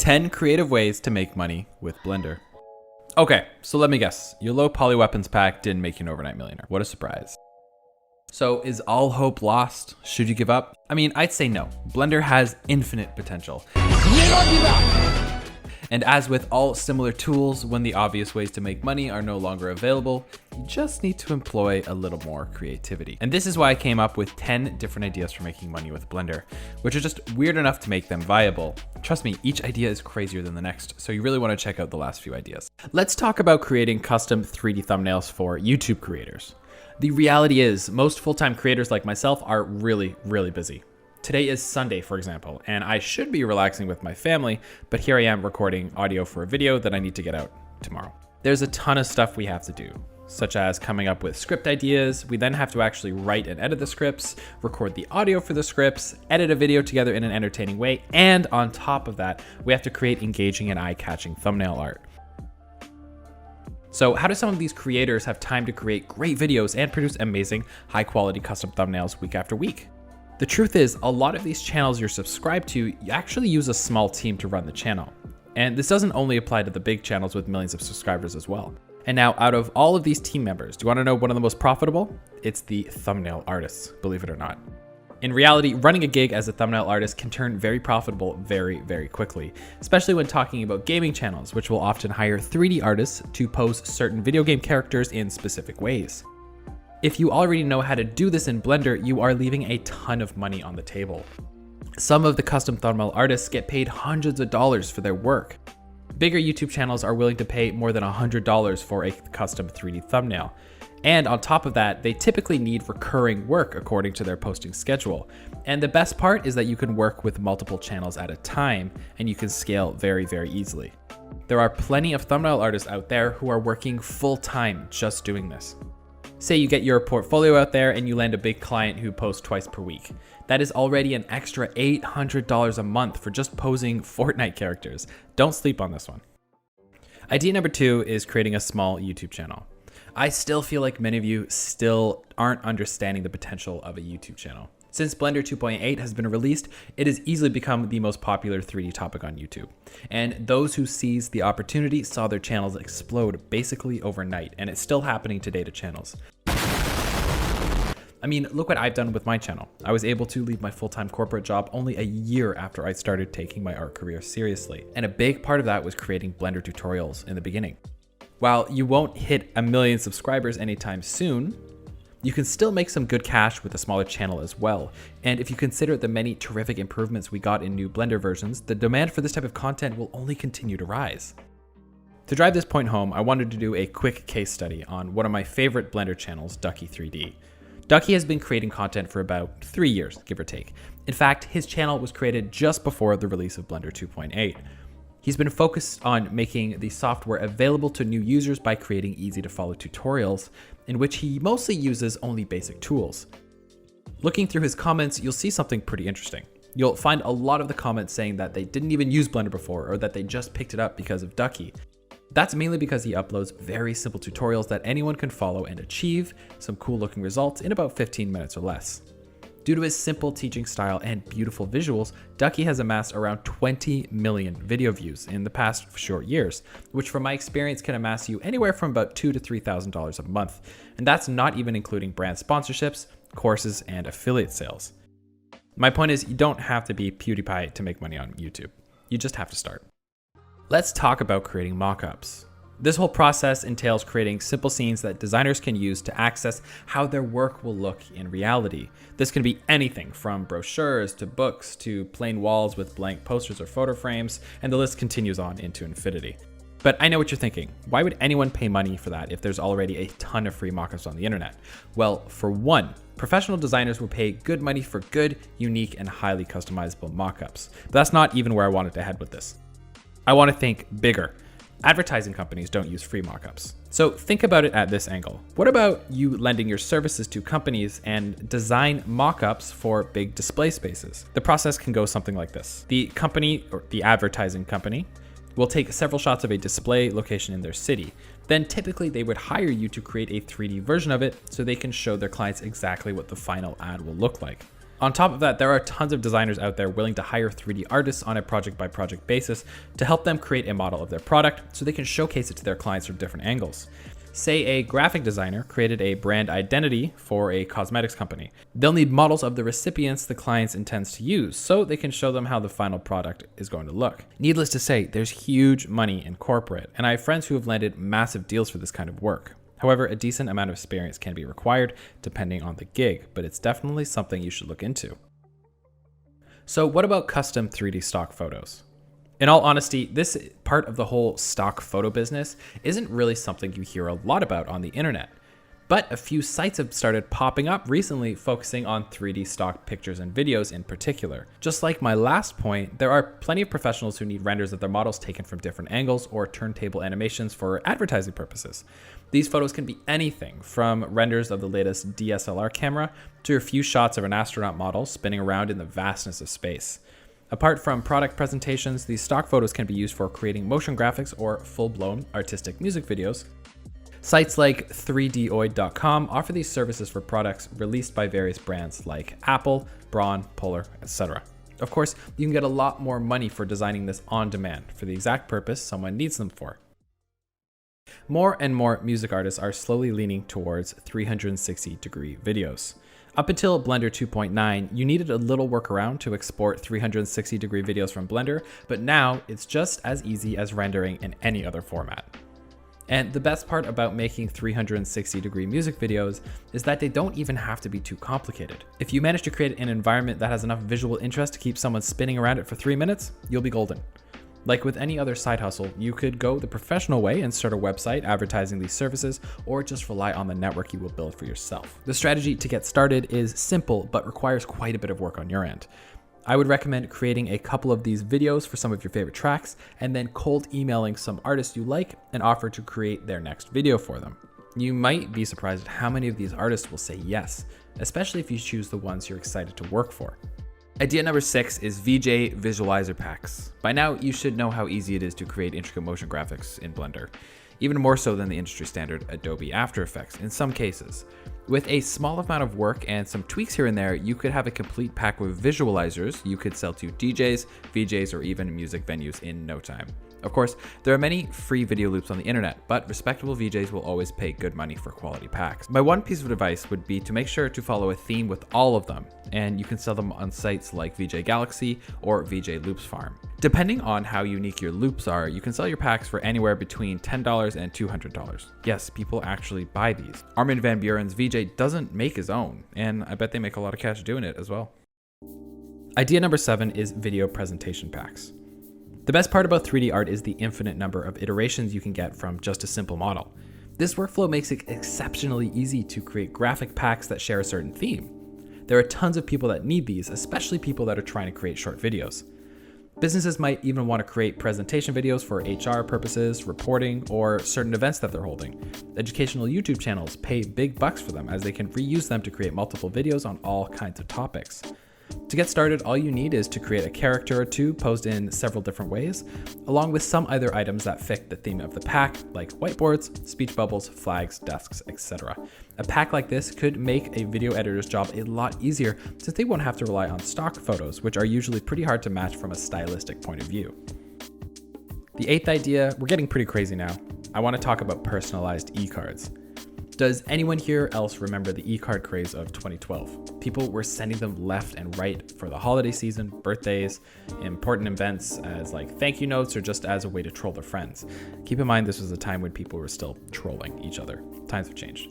10 creative ways to make money with Blender. Okay, so let me guess. Your low poly weapons pack didn't make you an overnight millionaire. What a surprise. So is all hope lost? Should you give up? I mean, I'd say no. Blender has infinite potential. And as with all similar tools, when the obvious ways to make money are no longer available, you just need to employ a little more creativity. And this is why I came up with 10 different ideas for making money with Blender, which are just weird enough to make them viable. Trust me, each idea is crazier than the next, so you really want to check out the last few ideas. Let's talk about creating custom 3D thumbnails for YouTube creators. The reality is, most full-time creators like myself are really, really busy. Today is Sunday, for example, and I should be relaxing with my family, but here I am recording audio for a video that I need to get out tomorrow. There's a ton of stuff we have to do, such as coming up with script ideas. We then have to actually write and edit the scripts, record the audio for the scripts, edit a video together in an entertaining way, and on top of that, we have to create engaging and eye-catching thumbnail art. So how do some of these creators have time to create great videos and produce amazing, high-quality custom thumbnails week after week? The truth is, a lot of these channels you're subscribed to, you actually use a small team to run the channel. And this doesn't only apply to the big channels with millions of subscribers as well. And now, out of all of these team members, do you want to know one of the most profitable? It's the thumbnail artists, believe it or not. In reality, running a gig as a thumbnail artist can turn very profitable very, very quickly, especially when talking about gaming channels, which will often hire 3D artists to pose certain video game characters in specific ways. If you already know how to do this in Blender, you are leaving a ton of money on the table. Some of the custom thumbnail artists get paid hundreds of dollars for their work. Bigger YouTube channels are willing to pay more than $100 for a custom 3D thumbnail. And on top of that, they typically need recurring work according to their posting schedule. And the best part is that you can work with multiple channels at a time, and you can scale very, very easily. There are plenty of thumbnail artists out there who are working full-time just doing this. Say you get your portfolio out there and you land a big client who posts twice per week. That is already an extra $800 a month for just posing Fortnite characters. Don't sleep on this one. Idea number 2 is creating a small YouTube channel. I still feel like many of you still aren't understanding the potential of a YouTube channel. Since Blender 2.8 has been released, it has easily become the most popular 3D topic on YouTube. And those who seized the opportunity saw their channels explode basically overnight, and it's still happening today to channels. I mean, look what I've done with my channel. I was able to leave my full-time corporate job only a year after I started taking my art career seriously. And a big part of that was creating Blender tutorials in the beginning. While you won't hit 1 million subscribers anytime soon, you can still make some good cash with a smaller channel as well. And if you consider the many terrific improvements we got in new Blender versions, the demand for this type of content will only continue to rise. To drive this point home, I wanted to do a quick case study on one of my favorite Blender channels, Ducky3D. Ducky has been creating content for about 3 years, give or take. In fact, his channel was created just before the release of Blender 2.8. He's been focused on making the software available to new users by creating easy-to-follow tutorials, in which he mostly uses only basic tools. Looking through his comments, you'll see something pretty interesting. You'll find a lot of the comments saying that they didn't even use Blender before, or that they just picked it up because of Ducky. That's mainly because he uploads very simple tutorials that anyone can follow and achieve some cool looking results in about 15 minutes or less. Due to his simple teaching style and beautiful visuals, Ducky has amassed around 20 million video views in the past short years, which from my experience can amass you anywhere from about $2,000 to $3,000 a month. And that's not even including brand sponsorships, courses, and affiliate sales. My point is, you don't have to be PewDiePie to make money on YouTube. You just have to start. Let's talk about creating mockups. This whole process entails creating simple scenes that designers can use to access how their work will look in reality. This can be anything from brochures to books to plain walls with blank posters or photo frames, and the list continues on into infinity. But I know what you're thinking. Why would anyone pay money for that if there's already a ton of free mockups on the internet? Well, for one, professional designers will pay good money for good, unique, and highly customizable mockups. But that's not even where I wanted to head with this. I want to think bigger. Advertising companies don't use free mockups. So think about it at this angle. What about you lending your services to companies and design mockups for big display spaces? The process can go something like this. The company, or the advertising company, will take several shots of a display location in their city. Then typically they would hire you to create a 3D version of it so they can show their clients exactly what the final ad will look like. On top of that, there are tons of designers out there willing to hire 3D artists on a project-by-project basis to help them create a model of their product so they can showcase it to their clients from different angles. Say a graphic designer created a brand identity for a cosmetics company. They'll need models of the recipients the client intends to use so they can show them how the final product is going to look. Needless to say, there's huge money in corporate, and I have friends who have landed massive deals for this kind of work. However, a decent amount of experience can be required depending on the gig, but it's definitely something you should look into. So what about custom 3D stock photos? In all honesty, this part of the whole stock photo business isn't really something you hear a lot about on the internet. But a few sites have started popping up recently focusing on 3D stock pictures and videos in particular. Just like my last point, there are plenty of professionals who need renders of their models taken from different angles or turntable animations for advertising purposes. These photos can be anything from renders of the latest DSLR camera to a few shots of an astronaut model spinning around in the vastness of space. Apart from product presentations, these stock photos can be used for creating motion graphics or full-blown artistic music videos. Sites like 3doid.com offer these services for products released by various brands like Apple, Braun, Polar, etc. Of course, you can get a lot more money for designing this on demand for the exact purpose someone needs them for. More and more music artists are slowly leaning towards 360-degree videos. Up until Blender 2.9, you needed a little workaround to export 360-degree videos from Blender, but now it's just as easy as rendering in any other format. And the best part about making 360-degree music videos is that they don't even have to be too complicated. If you manage to create an environment that has enough visual interest to keep someone spinning around it for 3 minutes, you'll be golden. Like with any other side hustle, you could go the professional way and start a website advertising these services, or just rely on the network you will build for yourself. The strategy to get started is simple, but requires quite a bit of work on your end. I would recommend creating a couple of these videos for some of your favorite tracks, and then cold emailing some artists you like and offer to create their next video for them. You might be surprised at how many of these artists will say yes, especially if you choose the ones you're excited to work for. Idea number 6 is VJ Visualiser Packs. By now, you should know how easy it is to create intricate motion graphics in Blender, even more so than the industry standard Adobe After Effects in some cases. With a small amount of work and some tweaks here and there, you could have a complete pack with visualizers you could sell to DJs, VJs, or even music venues in no time. Of course, there are many free video loops on the internet, but respectable VJs will always pay good money for quality packs. My one piece of advice would be to make sure to follow a theme with all of them, and you can sell them on sites like VJ Galaxy or VJ Loops Farm. Depending on how unique your loops are, you can sell your packs for anywhere between $10 and $200. Yes, people actually buy these. Armin van Buuren's VJ doesn't make his own, and I bet they make a lot of cash doing it as well. Idea number 7 is video presentation packs. The best part about 3D art is the infinite number of iterations you can get from just a simple model. This workflow makes it exceptionally easy to create graphic packs that share a certain theme. There are tons of people that need these, especially people that are trying to create short videos. Businesses might even want to create presentation videos for HR purposes, reporting, or certain events that they're holding. Educational YouTube channels pay big bucks for them as they can reuse them to create multiple videos on all kinds of topics. To get started, all you need is to create a character or two posed in several different ways, along with some other items that fit the theme of the pack, like whiteboards, speech bubbles, flags, desks, etc. A pack like this could make a video editor's job a lot easier since they won't have to rely on stock photos, which are usually pretty hard to match from a stylistic point of view. The 8th idea, we're getting pretty crazy now. I want to talk about personalized e-cards. Does anyone here else remember the e-card craze of 2012? People were sending them left and right for the holiday season, birthdays, important events as like thank you notes or just as a way to troll their friends. Keep in mind this was a time when people were still trolling each other. Times have changed.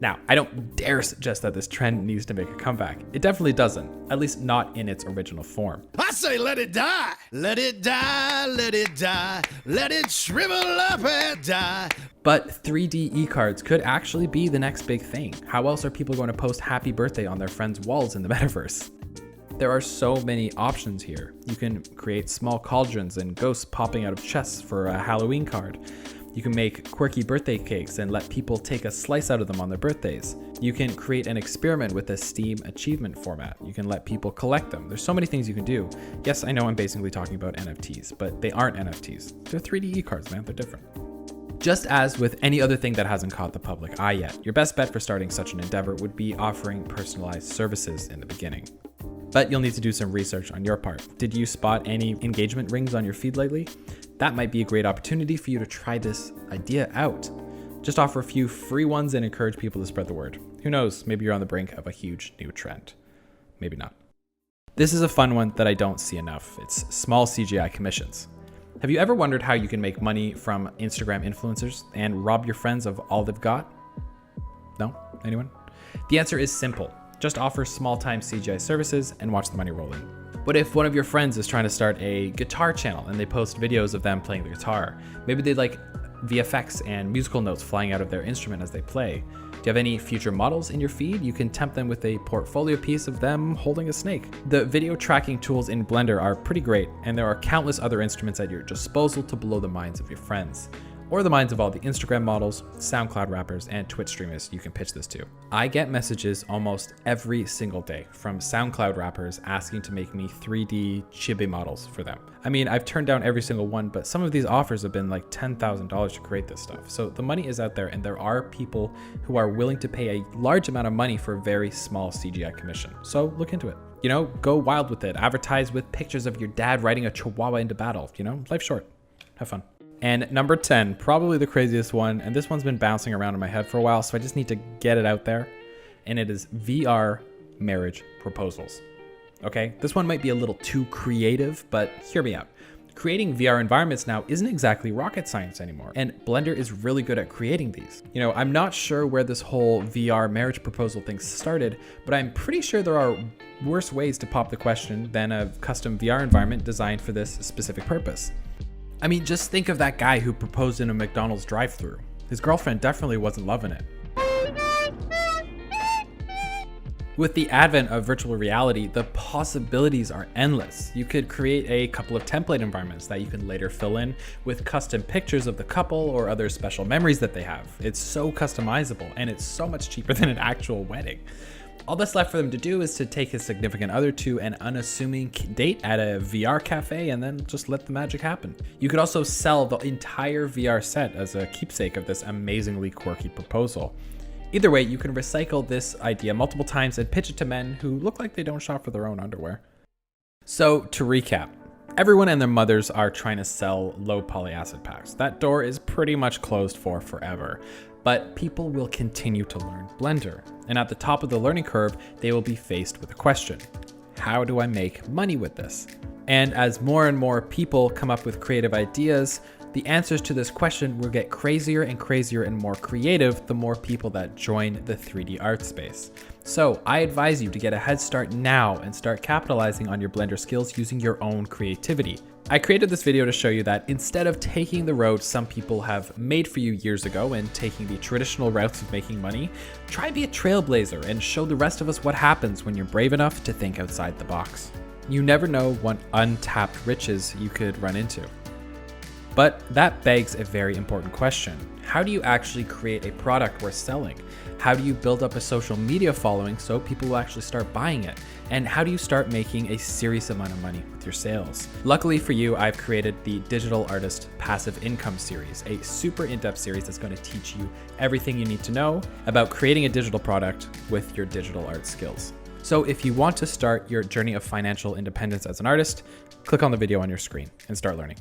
Now, I don't dare suggest that this trend needs to make a comeback. It definitely doesn't, at least not in its original form. I say let it die, let it die, let it die, let it shrivel up and die. But 3D e-cards could actually be the next big thing. How else are people going to post happy birthday on their friends' walls in the metaverse? There are so many options here. You can create small cauldrons and ghosts popping out of chests for a Halloween card. You can make quirky birthday cakes and let people take a slice out of them on their birthdays. You can create an experiment with a Steam achievement format. You can let people collect them. There's so many things you can do. Yes, I know I'm basically talking about NFTs, but they aren't NFTs. They're 3D e-cards, man. They're different. Just as with any other thing that hasn't caught the public eye yet, your best bet for starting such an endeavor would be offering personalized services in the beginning. But you'll need to do some research on your part. Did you spot any engagement rings on your feed lately? That might be a great opportunity for you to try this idea out. Just offer a few free ones and encourage people to spread the word. Who knows, maybe you're on the brink of a huge new trend. Maybe not. This is a fun one that I don't see enough. It's small CGI commissions. Have you ever wondered how you can make money from Instagram influencers and rob your friends of all they've got? No? Anyone? The answer is simple. Just offer small-time CGI services and watch the money roll in. What if one of your friends is trying to start a guitar channel and they post videos of them playing the guitar? Maybe they'd like VFX and musical notes flying out of their instrument as they play. Do you have any future models in your feed? You can tempt them with a portfolio piece of them holding a snake. The video tracking tools in Blender are pretty great, and there are countless other instruments at your disposal to blow the minds of your friends. Or the minds of all the Instagram models, SoundCloud rappers, and Twitch streamers you can pitch this to. I get messages almost every single day from SoundCloud rappers asking to make me 3D chibi models for them. I mean, I've turned down every single one, but some of these offers have been like $10,000 to create this stuff. So the money is out there, and there are people who are willing to pay a large amount of money for a very small CGI commission. So look into it. You know, go wild with it. Advertise with pictures of your dad riding a chihuahua into battle. You know, life's short. Have fun. And number 10, probably the craziest one, and this one's been bouncing around in my head for a while, so I just need to get it out there, and it is VR marriage proposals. Okay, this one might be a little too creative, but hear me out. Creating VR environments now isn't exactly rocket science anymore, and Blender is really good at creating these. You know, I'm not sure where this whole VR marriage proposal thing started, but I'm pretty sure there are worse ways to pop the question than a custom VR environment designed for this specific purpose. I mean, just think of that guy who proposed in a McDonald's drive-thru. His girlfriend definitely wasn't loving it. With the advent of virtual reality, the possibilities are endless. You could create a couple of template environments that you can later fill in with custom pictures of the couple or other special memories that they have. It's so customizable, and it's so much cheaper than an actual wedding. All that's left for them to do is to take his significant other to an unassuming date at a VR cafe and then just let the magic happen. You could also sell the entire VR set as a keepsake of this amazingly quirky proposal. Either way, you can recycle this idea multiple times and pitch it to men who look like they don't shop for their own underwear. So to recap, everyone and their mothers are trying to sell low poly acid packs. That door is pretty much closed for forever. But people will continue to learn Blender. And at the top of the learning curve, they will be faced with a question. How do I make money with this? And as more and more people come up with creative ideas, the answers to this question will get crazier and more creative the more people that join the 3D art space. So I advise you to get a head start now and start capitalizing on your Blender skills using your own creativity. I created this video to show you that instead of taking the road some people have made for you years ago and taking the traditional routes of making money, try be a trailblazer and show the rest of us what happens when you're brave enough to think outside the box. You never know what untapped riches you could run into. But that begs a very important question. How do you actually create a product worth selling? How do you build up a social media following so people will actually start buying it? And how do you start making a serious amount of money with your sales? Luckily for you, I've created the Digital Artist Passive Income series, a super in-depth series that's going to teach you everything you need to know about creating a digital product with your digital art skills. So if you want to start your journey of financial independence as an artist, click on the video on your screen and start learning.